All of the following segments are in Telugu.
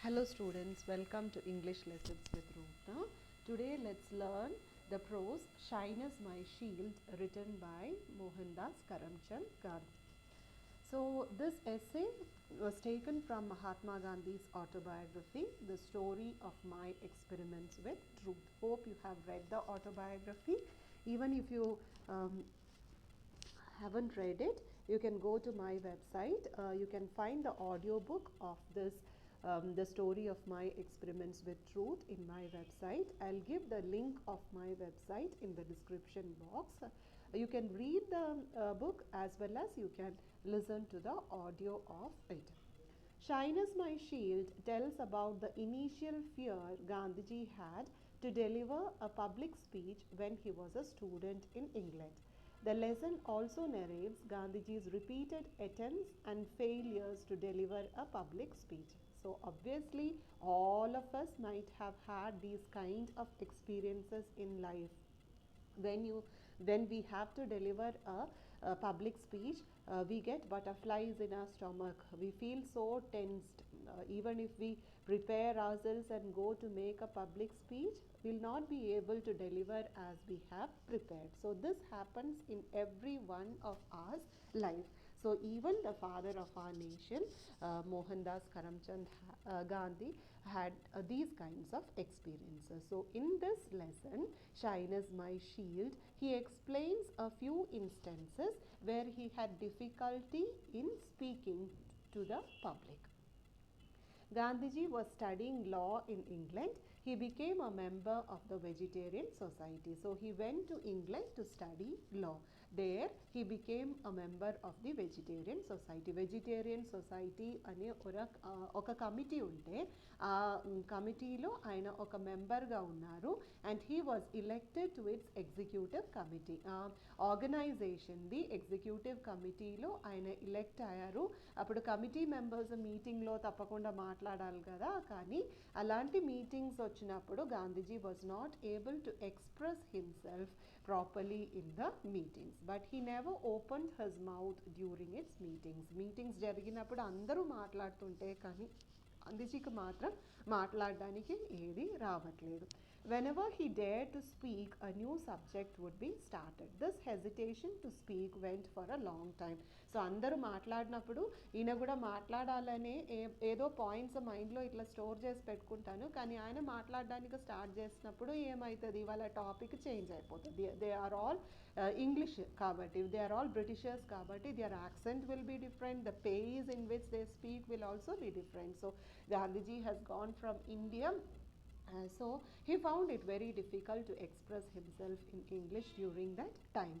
Hello students, welcome to English Lessons with Roopna. Today let's learn the prose Shyness My Shield written by Mohandas Karamchand Gandhi. So this essay was taken from Mahatma Gandhi's autobiography, The Story of My Experiments with Truth. Hope you have read the autobiography. Even if you haven't read it, you can go to my website. You can find the audiobook of this the story of my experiments with truth in my website. I'll give the link of my website in the description box. You can read the book as well as you can listen to the audio of it. Shyness My Shield tells about the initial fear Gandhiji had to deliver a public speech when he was a student in England. The lesson also narrates Gandhiji's repeated attempts and failures to deliver a public speech. So obviously all of us might have had these kind of experiences in life. When we have to deliver a public speech, we get butterflies in our stomach. We feel so tensed. Even if we prepare ourselves and go to make a public speech, we'll not be able to deliver as we have prepared. So this happens in every one of our life. So even the father of our nation, Mohandas Karamchand Gandhi, had these kinds of experiences. So in this lesson, Shyness My Shield, he explains a few instances where he had difficulty in speaking to the public. Gandhiji was studying law in England. He became a member of the Vegetarian Society. So he went to England to study law. There he became a member of the Vegetarian Society. Vegetarian Society అనే ఒక కమిటీ ఉంటే ఆ కమిటీలో ఆయన ఒక మెంబర్గా ఉన్నారు and he was elected to its executive committee. ఆర్గనైజేషన్ది ఎగ్జిక్యూటివ్ కమిటీలో ఆయన ఎలెక్ట్ అయ్యారు. అప్పుడు కమిటీ మెంబర్స్ మీటింగ్లో తప్పకుండా మాట్లాడాలి కదా, కానీ అలాంటి మీటింగ్స్ వచ్చినప్పుడు Gandhiji was not able to express himself properly in the meetings. But he never opened his mouth during it's meetings జరిగినప్పుడు అందరూ మాట్లాడుతుంటే కానీ గాంధీజీకి మాత్రం మాట్లాడడానికి ఏది రావట్లేదు. Whenever he dared to speak, a new subject would be started. This hesitation to speak went for a long time. So అందరూ మాట్లాడినప్పుడు ఈయన కూడా మాట్లాడాలనే ఏదో పాయింట్స్ మైండ్లో ఇట్లా స్టోర్ చేసి పెట్టుకుంటాను, కానీ ఆయన మాట్లాడడానికి స్టార్ట్ చేసినప్పుడు ఏమవుతుంది, వాళ్ళ టాపిక్ చేంజ్ అయిపోతుంది. దే ఆర్ ఆల్ ఇంగ్లీష్ కాబట్టి, దే ఆర్ ఆల్ బ్రిటిషర్స్ కాబట్టి their accent will be different, the pace in which they speak will also be different. So Gandhiji has gone from India. So he found it very difficult to express himself in English during that time.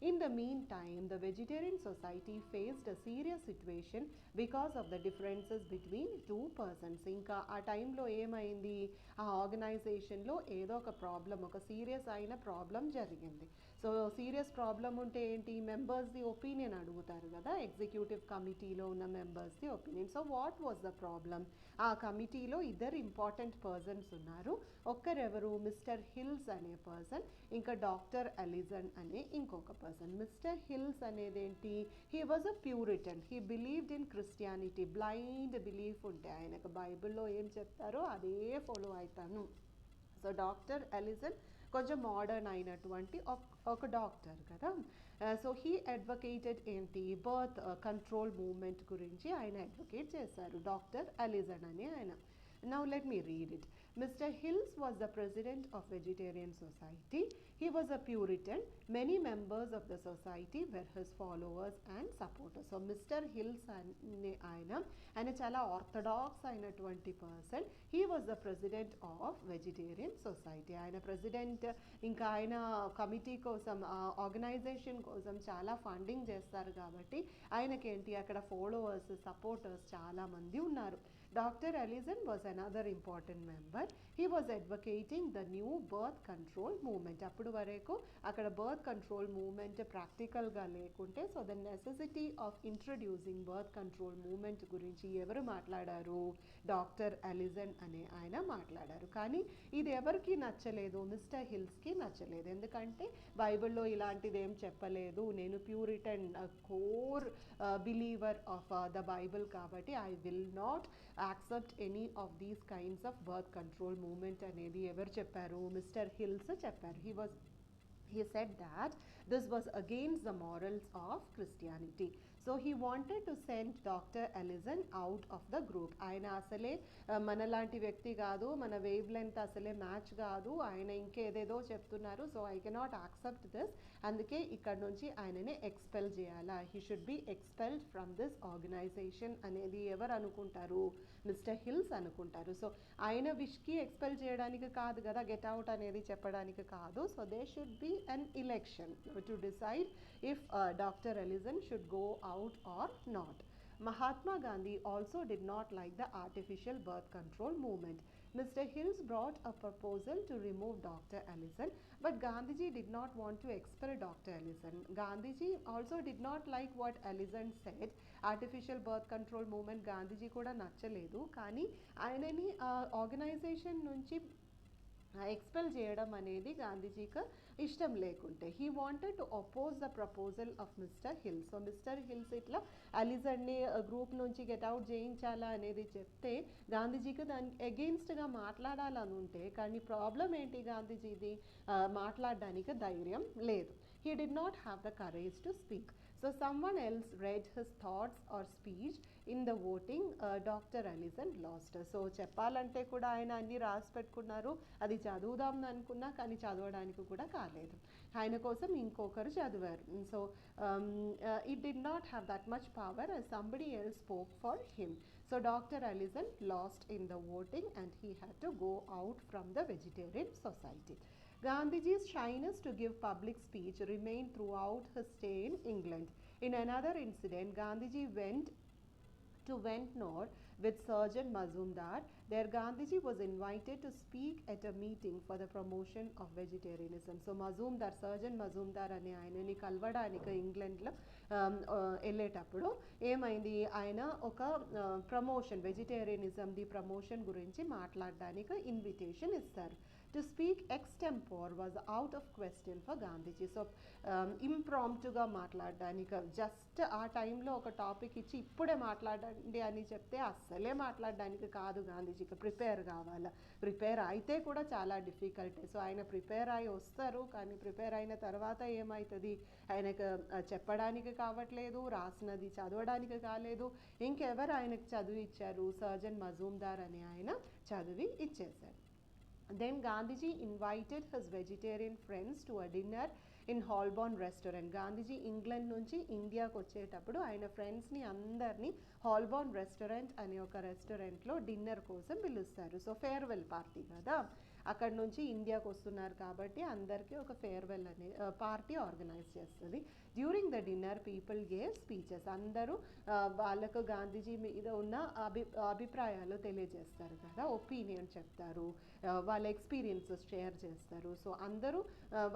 In the meantime, the Vegetarian Society faced a serious situation because of the differences between two persons. ఇంకా ఆ టైంలో ఏమైంది, ఆ ఆర్గనైజేషన్లో ఏదో ఒక ప్రాబ్లం, ఒక సీరియస్ అయిన ప్రాబ్లం జరిగింది. సో సీరియస్ ప్రాబ్లం ఉంటే ఏంటి, మెంబర్స్ది ఒపీనియన్ అడుగుతారు కదా, ఎగ్జిక్యూటివ్ కమిటీలో ఉన్న మెంబర్స్ది opinion. So what was the problem, ఆ కమిటీలో ఇద్దరు ఇంపార్టెంట్ పర్సన్స్ ఉన్నారు. ఒక్కరెవరు, మిస్టర్ హిల్స్ అనే పర్సన్, ఇంకా డాక్టర్ అలిజన్ అనే ఇంకొక పర్సన్. మిస్టర్ హిల్స్ అనేదేంటి, he was a Puritan. He believed in Christianity. Blind belief ఉంటే ఆయనకు బైబిల్లో ఏం చెప్తారో అదే ఫాలో అవుతాను. సో డాక్టర్ అలిజన్ కొంచెం మోడర్న్ అయినటువంటి ఒక డాక్టర్ కదా. సో హీ అడ్వకేటెడ్ ఏంటి, బర్త్ కంట్రోల్ మూవ్మెంట్ గురించి ఆయన అడ్వకేట్ చేశారు, డాక్టర్ అలిజన్ అని ఆయన. Now let me read it. Mr. Hills was the president of Vegetarian Society. He was a Puritan. Many members of the society were his followers and supporters. So Mr. Hills ఆయన చాలా ఆర్థడాక్స్ అయినటువంటి person. He was the president of Vegetarian Society. ఆయన ప్రెసిడెంట్. ఇంకా ఆయన కమిటీ కోసం, ఆర్గనైజేషన్ కోసం చాలా ఫండింగ్ చేస్తారు కాబట్టి ఆయనకేంటి అక్కడ ఫాలోవర్స్, సపోర్టర్స్ చాలామంది ఉన్నారు. Dr. Allison was another important member. He was advocating the new birth control movement. అప్పుడు వరకు అక్కడ బర్త్ కంట్రోల్ మూవ్మెంట్ ప్రాక్టికల్గా లేకుంటే, so the necessity of introducing birth control movement గురించి ఎవరు మాట్లాడారు, డాక్టర్ అలిజన్ అనే ఆయన మాట్లాడారు. కానీ ఇది ఎవరికి నచ్చలేదు, మిస్టర్ హిల్స్కి నచ్చలేదు. ఎందుకంటే బైబిల్లో ఇలాంటిది ఏం చెప్పలేదు, నేను Puritan core believer of the Bible కాబట్టి I will not accept any of these kinds of birth control movement అనేది ఎవరు చెప్పారు? మిస్టర్ హిల్స్ చెప్పారు. He said that this was against the morals of Christianity. So he wanted to send Dr. Ellison out of the group. ఆయన అసలే మనలాంటి వ్యక్తి కాదు, మన వేవ్ లెంత్ అసలే మ్యాచ్ కాదు, ఆయన ఇంకేదేదో చెప్తున్నారు, so I cannot accept this. అందుకే ఇక్కడ నుంచి ఆయనని ఎక్స్పెల్ చేయాలా, he should be expelled from this organization అనేది ఎవరు అనుకుంటారు? మిస్టర్ హిల్స్ అనుకుంటారు. సో ఆయన విష్కి ఎక్స్పెల్ చేయడానికి కాదు కదా, గెట్ అవుట్ అనేది చెప్పడానికి కాదు. So they should be an election to decide if Dr. Ellison should go out or not. Mahatma Gandhi also did not like the artificial birth control movement. Mr. Hills brought a proposal to remove Dr. Ellison, but Gandhiji did not want to expel Dr. Ellison. Gandhiji also did not like what Ellison said. Artificial birth control movement Gandhiji kuda nachaledu, kani ayanani organization nunchi expel చేయడం అనేది గాంధీజీకి ఇష్టం లేకుంటే he wanted to oppose the proposal of mister hills. So mister hills ఇట్లా అలిజన్ని గ్రూప్ నుంచి గెట్అవుట్ చేయించాలా అనేది చెప్తే గాంధీజీకి దానికి అగెయిన్స్ట్గా మాట్లాడాలని ఉంటే, కానీ ప్రాబ్లం ఏంటి, గాంధీజీది మాట్లాడడానికి ధైర్యం లేదు. He did not have the courage to speak. So someone else read his thoughts or speech in the voting. Dr. Ellison lost. So చెప్పాలంటే కూడా ఆయన అన్ని రాసి పెట్టుకున్నారు, అది చదువుదాం అనుకున్నా కానీ చదవడానికి కూడా కాలేదు. ఆయన కోసం ఇంకొకరు చదివారు. So it did not have that much power as somebody else spoke for him. So Dr. Ellison lost in the voting and he had to go out from the vegetarian society. Gandhiji's shyness to give public speech remained throughout his stay in England. In another incident, Gandhiji went to Ventnor with Surgeon Mazumdar. There Gandhiji was invited to speak at a meeting for the promotion of vegetarianism. So Mazumdar, Surgeon Mazumdar అనే ఆయనని కలవడానికి ఇంగ్లాండ్లో వెళ్ళేటప్పుడు ఏమైంది, ఆయన ఒక ప్రమోషన్, వెజిటేరియనిజంది ప్రమోషన్ గురించి మాట్లాడడానికి ఇన్విటేషన్ ఇస్తారు. To speak extempore was out of question for Gandhiji. So impromptuగా మాట్లాడడానికి, జస్ట్ ఆ టైంలో ఒక టాపిక్ ఇచ్చి ఇప్పుడే మాట్లాడండి అని చెప్తే అస్సలే మాట్లాడడానికి కాదు, గాంధీజీకి ప్రిపేర్ కావాలా. ప్రిపేర్ అయితే కూడా చాలా డిఫికల్ట్. సో ఆయన ప్రిపేర్ అయి వస్తారు, కానీ ప్రిపేర్ అయిన తర్వాత ఏమవుతుంది, ఆయనకు చెప్పడానికి కావట్లేదు, రాసినది చదవడానికి కాలేదు. ఇంకెవరు ఆయనకు చదివి ఇచ్చారు? సర్జన్ మజూమ్దార్ అనే ఆయన చదివి ఇచ్చేశారు. Then Gandhiji invited his vegetarian friends to a dinner in Holborn restaurant. Gandhiji England నుంచి ఇండియాకి వచ్చేటప్పుడు ఆయన ఫ్రెండ్స్ని అందరినీ హాల్బోర్న్ రెస్టారెంట్ అనే ఒక రెస్టారెంట్లో డిన్నర్ కోసం పిలుస్తారు. సో ఫేర్వెల్ పార్టీ కదా, అక్కడ నుంచి ఇండియాకి వస్తున్నారు కాబట్టి అందరికీ ఒక ఫేర్వెల్ అనే పార్టీ ఆర్గనైజ్ చేస్తుంది. During the dinner people gave speeches. అందరూ వాళ్ళకు గాంధీజీ మీద ఉన్న అభిప్రాయాలు తెలియజేస్తారు కదా, ఒపీనియన్ చెప్తారు, వాళ్ళ ఎక్స్పీరియన్సెస్ షేర్ చేస్తారు. సో అందరూ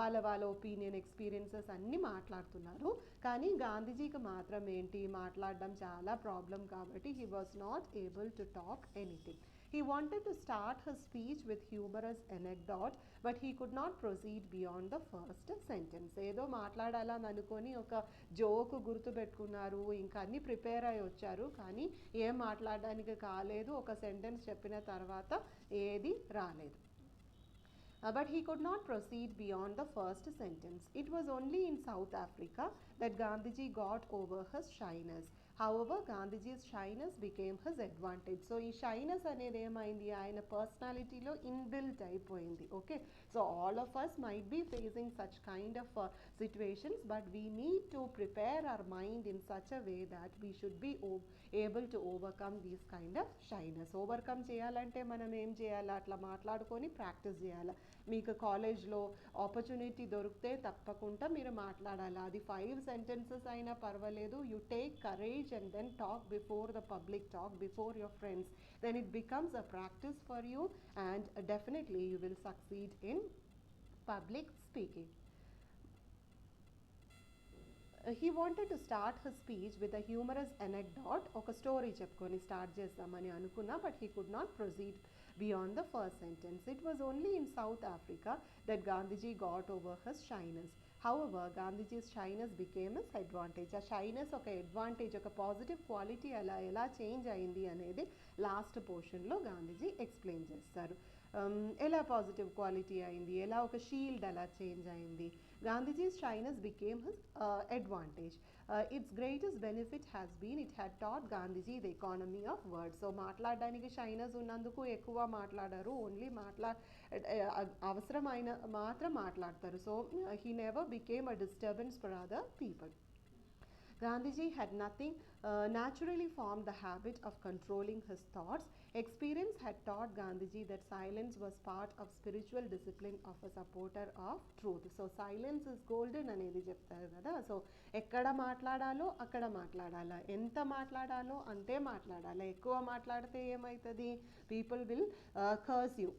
వాళ్ళ ఒపీనియన్, ఎక్స్పీరియన్సెస్ అన్నీ మాట్లాడుతున్నారు. కానీ గాంధీజీకి మాత్రం ఏంటి, మాట్లాడడం చాలా ప్రాబ్లం కాబట్టి he was not able to talk anything. He wanted to start his speech with humorous anecdote, but he could not proceed beyond the first sentence. ఏదో మాట్లాడాలని అనుకొని ఒక జోక్ గుర్తుపెట్టుకున్నారు, ఇంకా అన్ని ప్రిపేర్ అయి వచ్చారు, కానీ ఏం మాట్లాడడానికి కాలేదు. ఒక సెంటెన్స్ చెప్పిన తర్వాత ఏది రాలేదు. But he could not proceed beyond the first sentence. It was only in South Africa that Gandhiji got over his shyness. However, Gandhiji's shyness became his advantage. So ఈ షైనెస్ అనేది ఏమైంది, ఆయన పర్సనాలిటీలో ఇన్బిల్ట్ అయిపోయింది. Okay, so all of us might be facing such kind of situations, but we need to prepare our mind in such a way that we should be able to overcome these kind of shyness. Overcome చేయాలంటే మనం ఏం చేయాలి, అట్లా మాట్లాడుకొని ప్రాక్టీస్ చేయాలి. మీకు కాలేజ్లో ఆపర్చునిటీ దొరికితే తప్పకుండా మీరు మాట్లాడాలి. అది 5 sentences అయినా పర్వాలేదు. You take courage and then talk before the public, talk before your friends, then it becomes a practice for you and definitely you will succeed in public speaking. He wanted to start his speech with a humorous anecdote, oka story చెప్పుకొని స్టార్ట్ చేద్దామని అనుకున్నా, but he could not proceed beyond the first sentence. It was only in South Africa that Gandhiji got over his shyness. However, Gandhiji's shyness became his advantage. A shyness ఒక advantage, ఒక పాజిటివ్ క్వాలిటీ అలా ఎలా చేంజ్ అయింది అనేది లాస్ట్ పోర్షన్లో గాంధీజీ ఎక్స్ప్లెయిన్ చేస్తారు. ఎలా పాజిటివ్ క్వాలిటీ అయింది, ఎలా ఒక షీల్డ్ అలా చేంజ్ అయింది. Gandhiji's shyness became his advantage. Its greatest benefit has been it had taught Gandhiji the economy of words. So మాట్లాడడానికి షైనస్ ఉన్నందుకు ఎక్కువ మాట్లాడారు, ఓన్లీ అవసరమైన మాత్రం మాట్లాడతారు. So he never became a disturbance for other people. Gandhiji had naturally formed the habit of controlling his thoughts. Experience had taught Gandhiji that silence was part of spiritual discipline of a supporter of truth. So silence is golden అనేది చెప్తారు కదా. సో ఎక్కడ మాట్లాడాలో అక్కడ మాట్లాడాలా, ఎంత మాట్లాడాలో అంతే మాట్లాడాలా. ఎక్కువ మాట్లాడితే ఏమవుతుంది, people will curse you.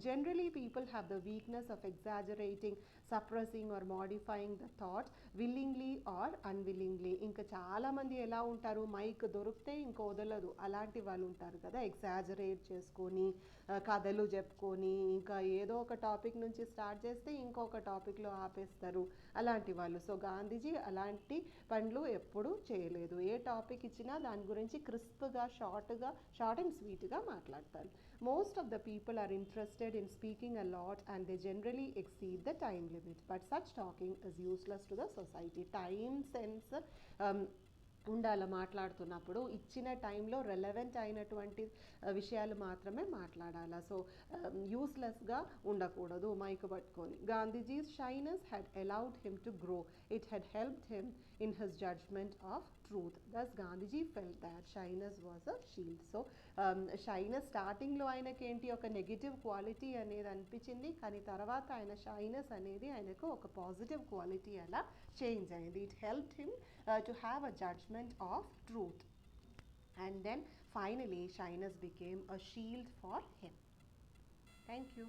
Generally people have the weakness of exaggerating, suppressing or modifying the thought willingly or unwillingly. ఇంకా చాలామంది ఎలా ఉంటారు, మైక్ దొరికితే ఇంక వదలదు అలాంటి వాళ్ళు ఉంటారు కదా. ఎగ్జాజరేట్ చేసుకొని కథలు చెప్పుకొని ఇంకా ఏదో ఒక టాపిక్ నుంచి స్టార్ట్ చేస్తే ఇంకొక టాపిక్లో ఆపేస్తారు అలాంటి వాళ్ళు. సో గాంధీజీ అలాంటి పనులు ఎప్పుడూ చేయలేదు. ఏ టాపిక్ ఇచ్చినా దాని గురించి క్రిస్ప్గా షార్ట్ అండ్ స్వీట్గా మాట్లాడతారు. Most of the people are interested in speaking a lot and they generally exceed the time limit. But such talking is useless to the society. Time sense ఉండాలి మాట్లాడుతున్నప్పుడు. ఇచ్చిన టైంలో రెలవెంట్ అయినటువంటి విషయాలు మాత్రమే మాట్లాడాలి. సో యూస్లెస్గా ఉండకూడదు మైక్ పట్టుకొని. Gandhiji's shyness had allowed him to grow. It had helped him in his judgement of truth. Thus Gandhiji felt that shyness was a shield. So shyness స్టార్టింగ్లో ఆయనకి ఏంటి, ఒక నెగిటివ్ క్వాలిటీ అనేది అనిపించింది, కానీ తర్వాత ఆయన షైనెస్ అనేది ఆయనకు ఒక పాజిటివ్ క్వాలిటీ అలా చేంజ్ అయింది. It helped him to have a judgment of truth, and then finally shyness became a shield for him. Thank you.